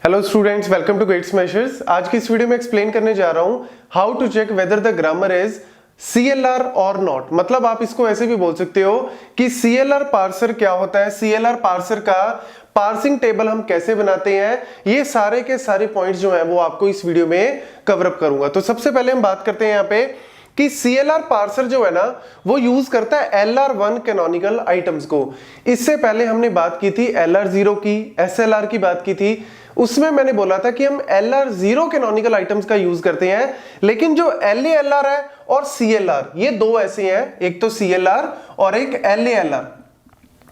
Hello students, welcome to Gate Smashers. आज की इस वीडियो में एक्सप्लेन करने जा रहा हूं how to check whether the grammar is CLR और नॉट। मतलब आप इसको ऐसे भी बोल सकते हो कि CLR पार्सर क्या होता है, CLR पार्सर का पार्सिंग टेबल हम कैसे बनाते हैं, ये सारे के सारे पॉइंट्स जो हैं वो आपको इस वीडियो में कवर अप करूंगा। तो सबसे पहले हम बात करते हैं यहाँ पे कि CLR पार्सर जो है ना वो यूज करता है LR1 कैनोनिकल आइटम्स को। इससे पहले हमने बात की थी LR0 की, SLR की बात की थी। उसमें मैंने बोला था कि हम LR0 कैनोनिकल आइटम्स का यूज करते हैं, लेकिन जो LALR है और CLR ये दो ऐसे हैं, एक तो CLR और एक LALR,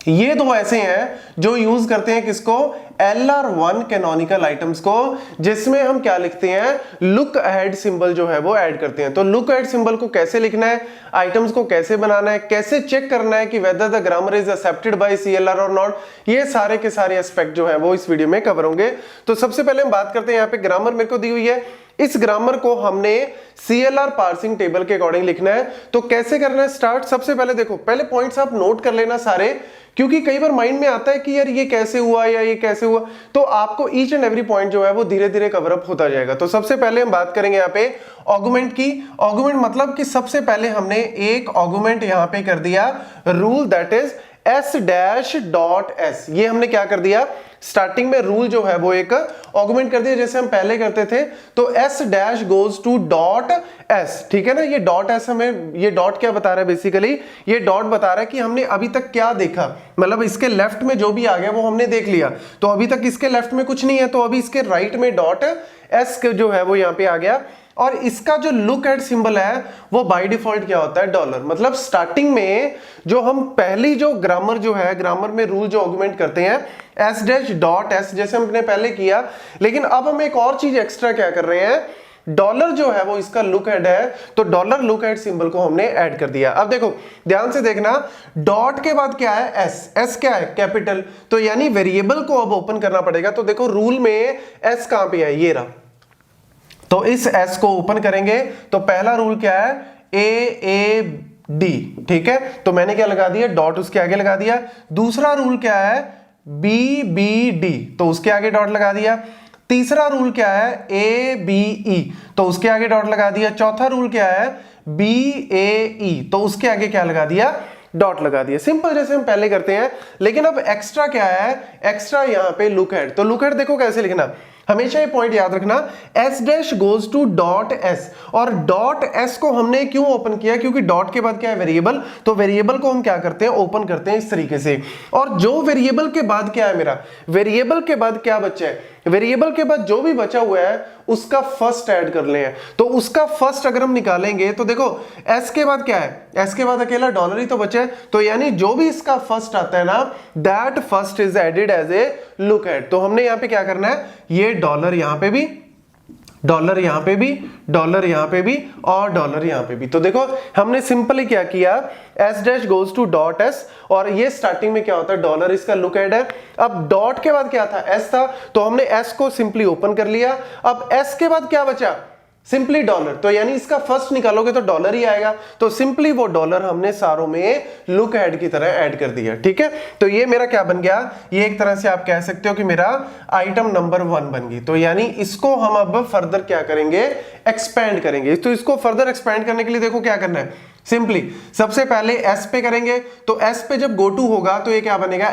ये दो ऐसे हैं जो यूज करते हैं किसको, LR1 कैनोनिकल आइटम्स को, जिसमें हम क्या लिखते हैं, लुक अहेड सिंबल जो है वो ऐड करते हैं। तो लुक अहेड सिंबल को कैसे लिखना है, आइटम्स को कैसे बनाना है, कैसे चेक करना है कि weather the grammar is accepted by CLR और नॉट, ये सारे के सारे एस्पेक्ट जो है वो इस वीडियो में कवर होंगे। तो सबसे पहले हम बात करते हैं, यहाँ पे ग्रामर मेरे को दी हुई है, इस ग्रामर को हमने CLR पार्सिंग टेबल के अकॉर्डिंग लिखना है। तो कैसे करना है स्टार्ट, सबसे पहले देखो, पहले पॉइंट्स आप नोट कर लेना सारे, क्योंकि कई बार माइंड में आता है कि यार ये कैसे हुआ या ये कैसे हुआ, तो आपको ईच एंड एवरी पॉइंट जो है वो धीरे धीरे कवर अप होता जाएगा। तो सबसे पहले हम बात करेंगे यहाँ पे ऑगुमेंट की। ऑगुमेंट मतलब कि सबसे पहले हमने एक ऑगुमेंट यहाँ पे कर दिया, रूल दैट इज S-.S। ये हमने क्या कर दिया, स्टार्टिंग में रूल जो है वो एक ऑगुमेंट कर दिया, जैसे हम पहले करते थे। तो S- गोज टू .S, ठीक है ना। ये .S हमें, ये डॉट क्या बता रहा है, बेसिकली ये डॉट बता रहा है कि हमने अभी तक क्या देखा, मतलब इसके लेफ्ट में जो भी आ गया वो हमने देख लिया। तो अभी तक इसके लेफ्ट में कुछ नहीं है, तो अभी इसके राइट में .S जो है वो यहाँ पे आ गया। और इसका जो लुक एट सिंबल है वो बाय डिफॉल्ट क्या होता है, $। मतलब स्टार्टिंग में जो हम पहली जो ग्रामर जो है, ग्रामर में रूल जो ऑगुमेंट करते हैं S-.S जैसे हमने पहले किया, लेकिन अब हम एक और चीज एक्स्ट्रा क्या कर रहे हैं, $। जो है वो इसका लुक हेड है, तो $, लुक हेड सिंबल को हमने ऐड कर दिया। अब देखो ध्यान से देखना, डॉट के बाद क्या है, S क्या है, कैपिटल, तो यानी वेरिएबल को अब ओपन करना पड़ेगा। तो देखो रूल में S कहां पे है, ये रहा, तो इस S को ओपन करेंगे। तो पहला रूल क्या है, AAD, ठीक है, तो मैंने क्या लगा दिया, डॉट उसके आगे लगा दिया। दूसरा रूल क्या है, BBD, तो उसके आगे डॉट लगा दिया। तीसरा रूल क्या है, ABE, तो उसके आगे डॉट लगा दिया। चौथा रूल क्या है, BAE, तो उसके आगे क्या लगा दिया, डॉट लगा दिया। सिंपल जैसे हम पहले करते हैं, लेकिन अब एक्स्ट्रा क्या है, एक्स्ट्रा यहां पे लुक हेड। तो लुक हेड देखो कैसे लिखना, हमेशा ये पॉइंट याद रखना, S- गोज टू .S। और .S को हमने क्यों ओपन किया, क्योंकि डॉट के बाद क्या है, वेरिएबल, तो वेरिएबल को हम क्या करते हैं, ओपन करते हैं इस तरीके से। और जो वेरिएबल के बाद क्या है, मेरा वेरिएबल के बाद क्या बचा है, वेरिएबल के बाद जो भी बचा हुआ है उसका फर्स्ट ऐड कर ले। तो उसका फर्स्ट अगर हम निकालेंगे तो देखो S के बाद क्या है, S के बाद अकेला $। ही तो बचा है, तो यानी जो भी इसका फर्स्ट आता है ना, that first is added as a look at. तो हमने यहां पे क्या करना है, ये $, यहां पे भी $, यहां पे भी $, यहां पे भी और $, यहां पे भी। तो देखो हमने सिंपली क्या किया, S- गोज टू .S, और ये स्टार्टिंग में क्या होता है, $, इसका लुक एड है। अब डॉट के बाद क्या था, S था, तो हमने S को सिंपली ओपन कर लिया। अब S के बाद क्या बचा, सिंपली $, तो यानी इसका फर्स्ट निकालोगे तो $, ही आएगा। तो सिंपली वो $, हमने सारों में लुक एड की तरह ऐड कर दिया, ठीक है। तो ये मेरा क्या बन गया, ये एक तरह से आप कह सकते हो कि मेरा आइटम नंबर 1 बन गई। तो यानी इसको हम अब फर्दर क्या करेंगे, एक्सपेंड करेंगे। तो इसको फर्दर एक्सपेंड करने के लिए देखो क्या करना है, सिंपली सबसे पहले S पे करेंगे। तो S पे जब गो टू होगा तो ये क्या बनेगा,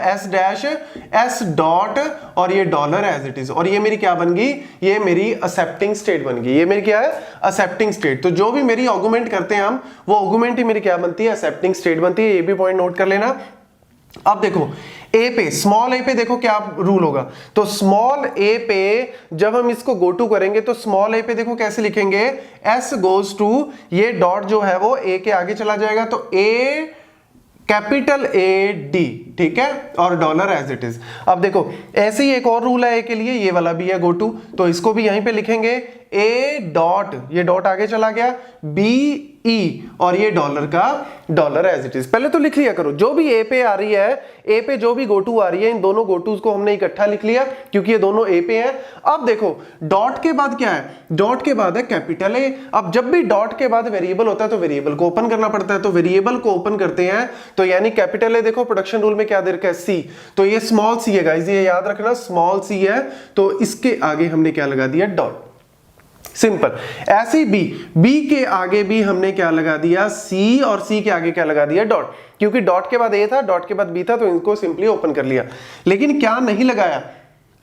S- डॉट और ये $, एज इट इज, और ये मेरी क्या बन गई, ये मेरी एक्सेप्टिंग स्टेट बन गई। ये मेरी क्या है, एक्सेप्टिंग स्टेट। तो जो भी मेरी ऑगुमेंट करते हैं हम, वो ऑगुमेंट ही मेरी क्या बनती है, एक्सेप्टिंग स्टेट बनती है। ये भी पॉइंट नोट कर लेना। अब देखो ए पे, स्मॉल ए पे देखो क्या रूल होगा, तो स्मॉल ए पे जब हम इसको गो टू करेंगे तो स्मॉल ए पे देखो कैसे लिखेंगे, S गोज टू, ये डॉट जो है वो ए के आगे चला जाएगा, तो A कैपिटल AD, ठीक है, और $, एज इट इज। अब देखो ऐसे ही एक और रूल है ए के लिए, ये वाला भी है गो टू, तो इसको भी यहीं पे लिखेंगे ए डॉट, ये डॉट आगे चला गया, बी ई, और ये डॉलर का डॉलर एज इट इज। पहले तो लिख लिया करो, जो भी ए पे आ रही है, ए पे जो भी गोटू आ रही है, इन दोनों गोटूज को हमने इकट्ठा लिख लिया क्योंकि ये दोनों ए पे हैं। अब देखो डॉट के बाद क्या है, डॉट के बाद है कैपिटल ए। अब जब भी डॉट के बाद वेरिएबल होता है तो वेरिएबल को ओपन करना पड़ता है, तो वेरिएबल को ओपन करते हैं तो यानी कैपिटल ए, देखो प्रोडक्शन रूल में क्या दे रखा है, सी, तो ये स्मॉल सी है गाइस, ये याद रखना स्मॉल सी है, तो इसके आगे हमने क्या लगा दिया, डॉट, सिंपल। ऐसे ही बी के आगे भी हमने क्या लगा दिया, सी, और सी के आगे क्या लगा दिया, डॉट, क्योंकि डॉट के बाद ए था, डॉट के बाद बी था, तो इनको सिंपली ओपन कर लिया। लेकिन क्या नहीं लगाया,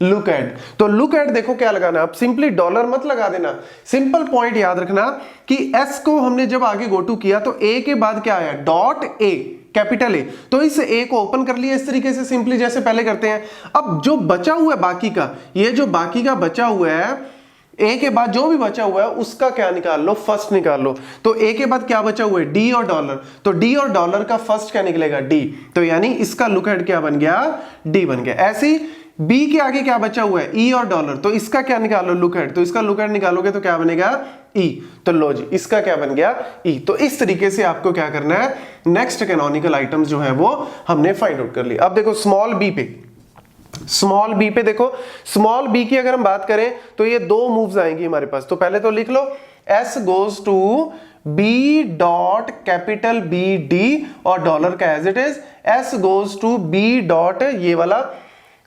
लुक एट, तो लुक एट देखो क्या लगाना, अब सिंपली डॉलर मत लगा देना। सिंपल पॉइंट याद रखना कि एस को हमने जब आगे गो टू किया तो ए के बाद क्या आया, डॉट ए, कैपिटल ए, तो इस ए को ओपन कर लिया इस तरीके से सिंपली जैसे पहले करते हैं। अब जो बचा हुआ है बाकी का, ये जो बाकी का बचा हुआ है, ए के बाद जो भी बचा हुआ है उसका क्या निकाल लो, फर्स्ट निकाल लो। तो ए के बाद क्या बचा हुआ है, डी और डॉलर, तो डी और डॉलर का फर्स्ट क्या निकलेगा, डी, तो यानी इसका लुक एट क्या बन गया, डी बन गया। ऐसे ही बी के आगे क्या बचा हुआ है, ई और डॉलर, तो इसका क्या निकालो, लुक एट, तो इसका लुक एट निकालोगे तो क्या बनेगा, ई, तो लो जी इसका क्या बन गया, ई। तो इस तरीके से आपको क्या करना है, नेक्स्ट कैनोनिकल आइटम्स जो है वो हमने फाइंड आउट कर लिया। अब देखो स्मॉल बी पे, स्मॉल बी पे देखो, स्मॉल बी की अगर हम बात करें तो ये दो मूव्स आएंगी हमारे पास, तो पहले तो लिख लो S goes to B dot capital B D और डॉलर का as it is, S goes to B dot ये वाला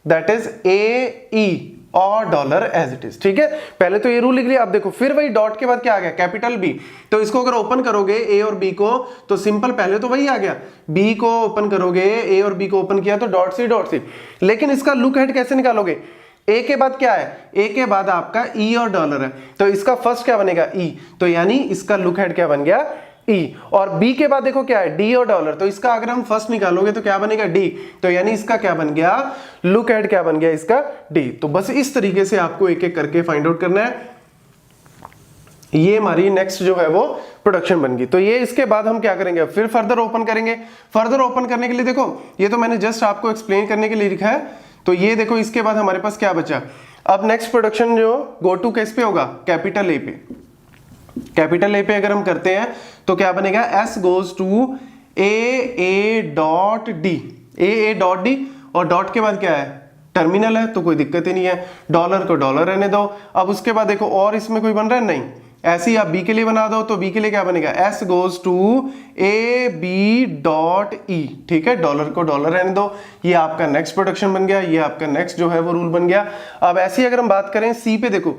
दैट इज ए ई और डॉलर एज इट इज, ठीक है। पहले तो ये रूल लिख लिया। अब देखो फिर वही डॉट के बाद क्या आ गया, कैपिटल बी, तो इसको अगर ओपन करोगे ए और बी को तो सिंपल पहले तो वही आ गया, बी को ओपन करोगे, ए और बी को ओपन किया तो डॉट सी, लेकिन इसका लुक हेड कैसे निकालोगे, ए के बाद क्या है, ए के बाद आपका ई और डॉलर है, तो इसका फर्स्ट क्या बनेगा, ई, तो यानी इसका लुक हेड क्या बन गया, ई, और बी के बाद देखो क्या है, डी और डॉलर, तो इसका अगर हम फर्स्ट निकालोगे तो क्या बनेगा, डी, तो यानी इसका क्या बन गया, लुक एट क्या बन गया इसका, डी। तो बस इस तरीके से आपको एक एक करके फाइंड आउट करना है। ये हमारी नेक्स्ट जो है वो प्रोडक्शन बन गई। तो ये इसके बाद हम क्या करेंगे, फिर फर्दर ओपन करेंगे। फर्दर ओपन करने के लिए देखो ये तो मैंने जस्ट आपको एक्सप्लेन करने के लिए लिखा है, तो ये देखो इसके बाद हमारे पास क्या बचा। अब नेक्स्ट प्रोडक्शन जो गो टू किस पे होगा, कैपिटल ए पे। कैपिटल ए पे अगर हम करते हैं तो क्या बनेगा, S goes to A dot D, A dot D, और डॉट के बाद क्या है, टर्मिनल है, तो कोई दिक्कत ही नहीं है, डॉलर को डॉलर रहने दो। अब उसके बाद देखो और इसमें कोई बन रहा है, नहीं, ऐसे ही आप बी के लिए बना दो, तो बी के लिए क्या बनेगा, S goes to A B dot E, ठीक है, डॉलर को डॉलर रहने दो। ये आपका नेक्स्ट प्रोडक्शन बन गया, ये आपका नेक्स्ट जो है वो रूल बन गया। अब ऐसे ही अगर हम बात करें सी पे, देखो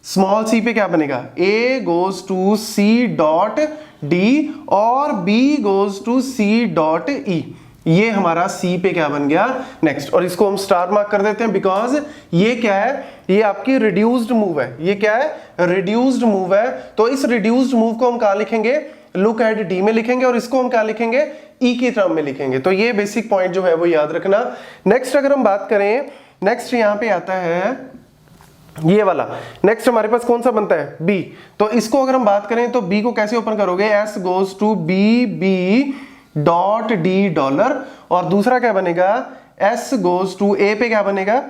स्मॉल सी पे क्या बनेगा, A goes to C dot D और B goes to C dot E, ये हमारा सी पे क्या बन गया, नेक्स्ट। और इसको हम स्टार मार्क कर देते हैं बिकॉज ये क्या है, ये आपकी रिड्यूस्ड मूव है, ये क्या है, रिड्यूस्ड मूव है। तो इस रिड्यूस्ड मूव को हम कहां लिखेंगे, लुक एट डी में लिखेंगे, और इसको हम क्या लिखेंगे, ई की टर्म में लिखेंगे। तो ये बेसिक पॉइंट जो है वो याद रखना। नेक्स्ट अगर हम बात करें, नेक्स्ट यहां पे आता है ये वाला, नेक्स्ट हमारे पास कौन सा बनता है, बी। तो इसको अगर हम बात करें तो बी को कैसे ओपन करोगे, S goes to B B dot D dollar, और दूसरा क्या बनेगा, एस गोज टू ए पे क्या बनेगा,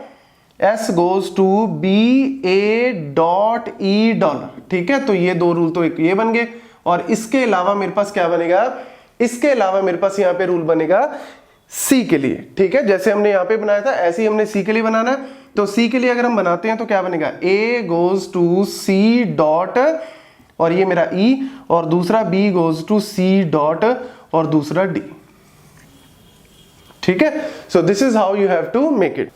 S goes to B A dot E dollar, ठीक है। तो ये दो रूल तो एक ये बन गए, और इसके अलावा मेरे पास क्या बनेगा, इसके अलावा मेरे पास यहाँ पे रूल बनेगा सी के लिए, ठीक है। जैसे हमने यहाँ पे बनाया था ऐसे ही हमने सी के लिए बनाना है। तो सी के लिए अगर हम बनाते हैं तो क्या बनेगा, A goes to C dot और ये मेरा ई, और दूसरा B goes to C dot और दूसरा डी, ठीक है। So this is how you have to make it.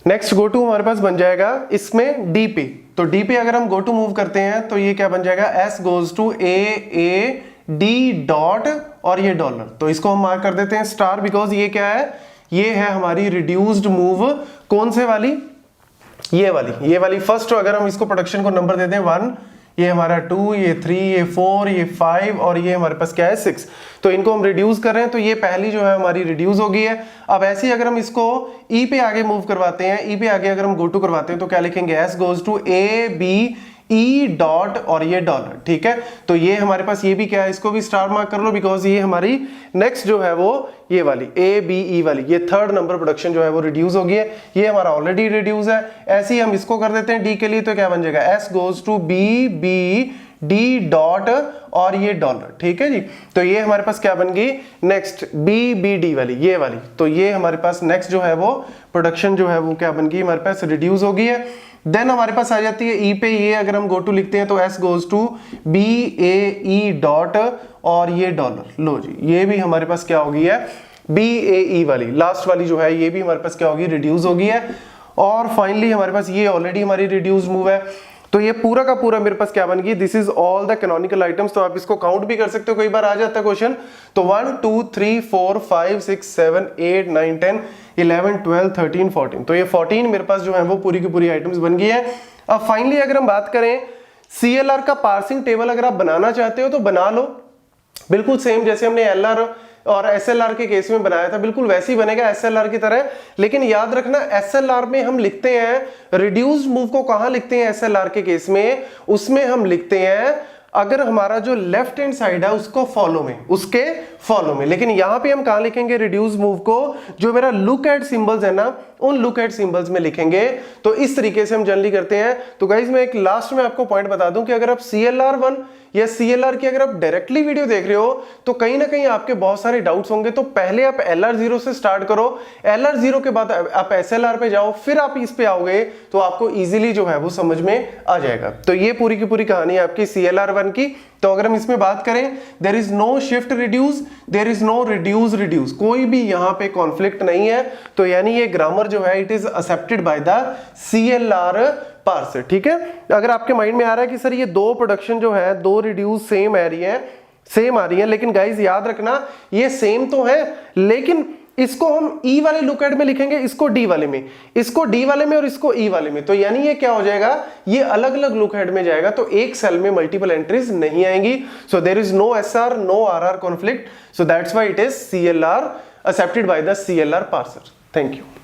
Next go to हमारे पास बन जाएगा इसमें डी पे। तो डी पे अगर हम गो टू मूव करते हैं तो ये क्या बन जाएगा, S goes to A D dot और ये डॉलर, तो इसको हम मार्क कर देते हैं स्टार, बिकॉज ये क्या है, ये है हमारी रिड्यूस्ड मूव। कौन से वाली, ये वाली फर्स्ट। तो अगर हम इसको प्रोडक्शन को नंबर देते हैं 1, ये हमारा 2, ये 3, ये 4, ये 5 और ये हमारे पास क्या है 6, तो इनको हम रिड्यूस कर रहे हैं, तो ये पहली जो है हमारी रिड्यूस हो गई है। अब ऐसे ही अगर हम इसको ई पे आगे मूव करवाते हैं, ई पे आगे अगर हम गो टू करवाते हैं तो क्या लिखेंगे, S goes to A B E dot और ये डॉलर, ठीक है। तो ये हमारे पास ये भी क्या है, इसको भी स्टार मार्क कर लो, बिकॉज ये हमारी नेक्स्ट जो है वो ये वाली ए बी ई वाली, ये थर्ड नंबर प्रोडक्शन जो है वो रिड्यूस हो गई है, ये हमारा ऑलरेडी रिड्यूस है। ऐसे ही हम इसको कर देते हैं डी के लिए, तो क्या बन जाएगा, S goes to B B D dot और ये डॉलर, ठीक है जी। तो ये हमारे पास क्या बन गई, नेक्स्ट बी बी डी वाली, ये वाली, तो ये हमारे पास नेक्स्ट जो है वो प्रोडक्शन जो है वो क्या बन गई, हमारे पास रिड्यूस हो गई है। देन हमारे पास आ जाती है ई पे, ये अगर हम गो टू लिखते हैं तो S goes to B A E dot और ये डॉलर, लो जी ये भी हमारे पास क्या हो गई है, बी ए ई वाली लास्ट वाली जो है ये भी हमारे पास क्या होगी, रिड्यूस हो गई है। और फाइनली हमारे पास ये ऑलरेडी हमारी रिड्यूस मूव है, तो ये पूरा का पूरा मेरे पास क्या बन गई, this is all the canonical items. तो आप इसको काउंट भी कर सकते हो, कई बार आ जाता है क्वेश्चन। तो 1 2 3 4 5 6 7 8 9 10 11 12 13 14, तो ये 14 मेरे पास जो है वो पूरी की पूरी आइटम्स बन गई है। अब फाइनली अगर हम बात करें CLR का पार्सिंग टेबल अगर आप बनाना चाहते हो तो बना लो, बिल्कुल सेम जैसे हमने LR और SLR के केस में बनाया था, बिल्कुल वैसे ही बनेगा SLR की तरह। लेकिन याद रखना SLR में हम लिखते हैं रिड्यूस्ड मूव को, कहां लिखते हैं SLR के केस में, उसमें हम लिखते हैं अगर हमारा जो लेफ्ट हैंड साइड है उसको फॉलो में, उसके फॉलो में। लेकिन यहां पे हम कहां लिखेंगे रिड्यूस मूव को, जो मेरा लुक एट सिंबल्स है ना, उन लुक एट सिंबल्स में लिखेंगे। तो इस तरीके से हम जनरली करते हैं। तो गाइज मैं एक लास्ट में आपको पॉइंट बता दूं कि अगर आप CLR1 या CLR की अगर आप डायरेक्टली वीडियो देख रहे हो तो कहीं ना कहीं आपके बहुत सारे डाउट्स होंगे। तो पहले आप LR0 से स्टार्ट करो, LR0 के बाद आप SLR पे जाओ, फिर आप इस पे आओगे तो आपको इजीली जो है वो समझ में आ जाएगा। तो ये पूरी की पूरी कहानी है आपकी CLR1 की। तो अगर हम इसमें बात करें, there is no shift reduce, there is no reduce reduce, कोई भी यहां पे कॉन्फ्लिक्ट नहीं है। तो यानी ये ग्रामर जो है it is accepted by the CLR parser, ठीक है। अगर आपके माइंड में आ रहा है कि सर ये दो प्रोडक्शन जो है, दो रिड्यूस सेम आ रही है, लेकिन गाइज याद रखना ये सेम तो है, लेकिन इसको हम ई वाले लुक एट में लिखेंगे, इसको डी वाले में, इसको डी वाले में और इसको ई वाले में। तो यानी ये क्या हो जाएगा, ये अलग अलग लुक एट में जाएगा, तो एक सेल में मल्टीपल एंट्रीज नहीं आएंगी। So there is no SR no RR conflict, so that's why it is CLR accepted by the CLR parser. Thank you.